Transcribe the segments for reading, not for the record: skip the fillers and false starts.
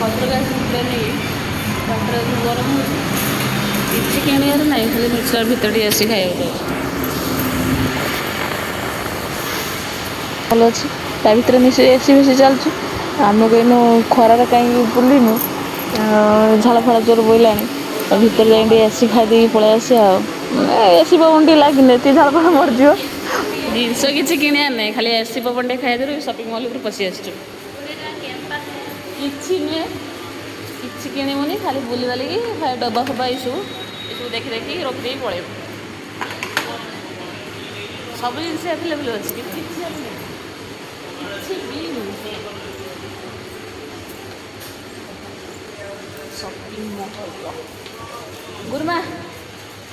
भद्रक आसले नहीं बाटर गरम हो किसी किणार ना खाली मिक्सर भितर आसी खाइबा भल अच्छे ता भर मिसे एसी बेसी चलुँ आम कहीनु खरार कहीं बुलूनु झाड़ फाड़ जोर बोला भर जा एसी खाई पलि आसी एसी पवन टे लगे झाड़ फाड़ मरज जिनस किसी किणार ना खाली एसी पवन टे खाई सपिंग मल पशि आस कि नुहे कि किणुनि खाली बुली बालिकी डब्बा फब्बा ये देखी देखी रखिदे पड़े सब जिन आभेलेबल अच्छे शॉपिंग मॉल गुरुमा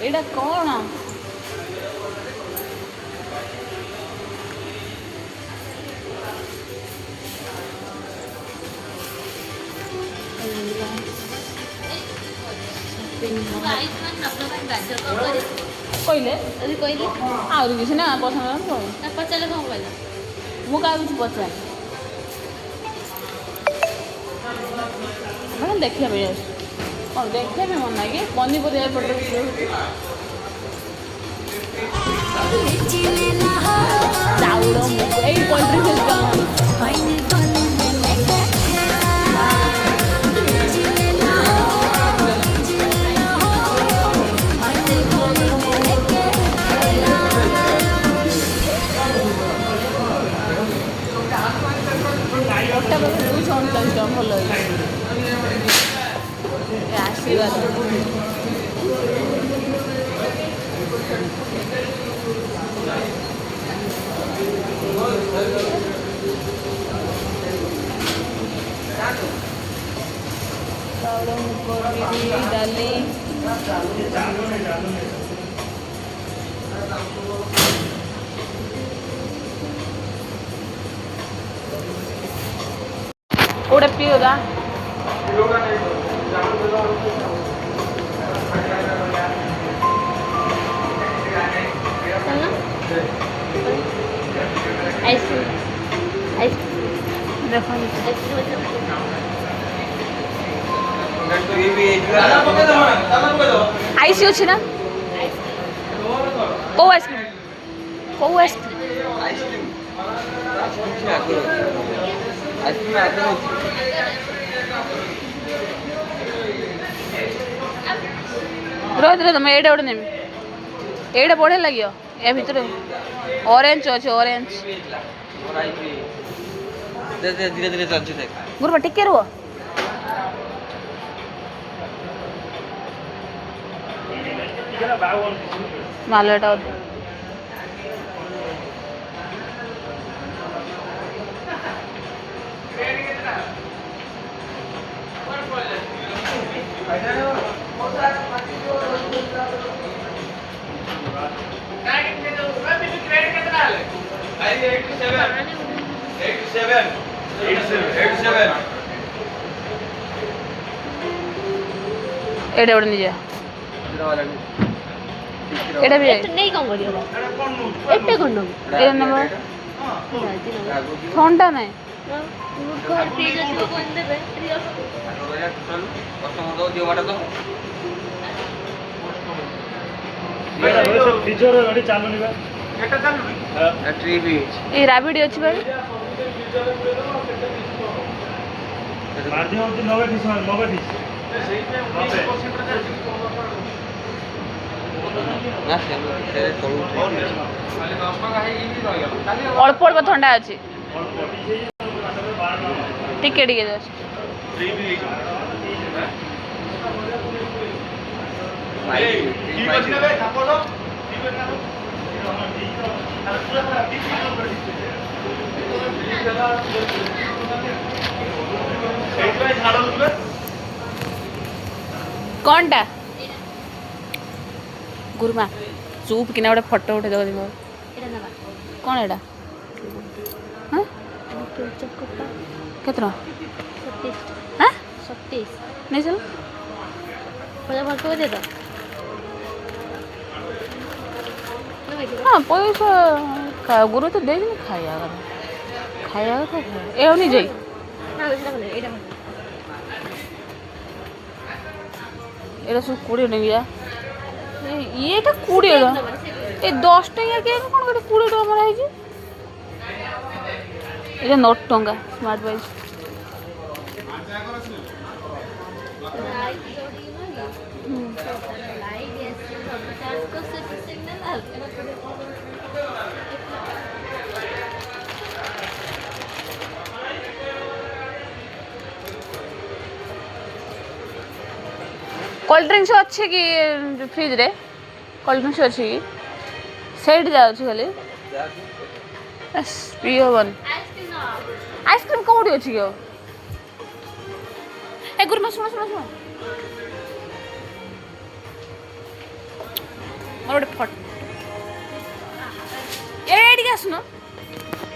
एटा कौन कहले कहले आहरी किसी ना पसंद पचारे कौन कहला मुझे किसी पचार मैंने देखा कौन देखा मन ना कि पनीपरिया पटे चाउल यही पोल्ट्री भल आशीर्वाद चाउल मुग बिरी डाली उड़े पियोदा आईसी अच्छी ना कौ आइसक्रीम कौ आइसक्रीम रोहित तुम एटा गोटे नेमी एटा बढ़िया लगे या भितर ऑरेंज अच्छे ऑरेंज धीरे धीरे चलती गुरुमा टिके रुह मालटा एटा गोटे निजा एटा भी नहीं कौन करियो एटे कोन नो ए नंबर ठंडा नहीं घर फ्रिज जो कोन देबे कस्टमर दो दियो बाटा तो मेरा सब फीचर गाड़ी चालू नहीं बा एटा चालू नहीं ट्री भी ए राबिडी अछि भाई मारदी होती 90 अल्प अल्प ठंडा अच्छी टिके टिके कौनटा गुरुमा चुप किना गोटे फोटो उठे देव कौन एटा हाँ केतना हाँ 37 नहीं चल पैसा दे दो हाँ पैसा गुरु तो दे खाया था ए नहीं जाई एटा सब 20 टंकिया ये 20 ए 10 टंकिया के कौन गोटे 20 टका मरा है ये 9 टंका स्मार्ट वाइज कोल्ड ड्रिंक्स अच्छे कि फ्रिज रे कोल्ड ड्रिंक्स अच्छे कि सेट जाऊँ खाली पी हबन आइसक्रीम कौटी अच्छी कि ए गुरुमा शुण शुण शुण मोर गोटे फट एडिक आसुन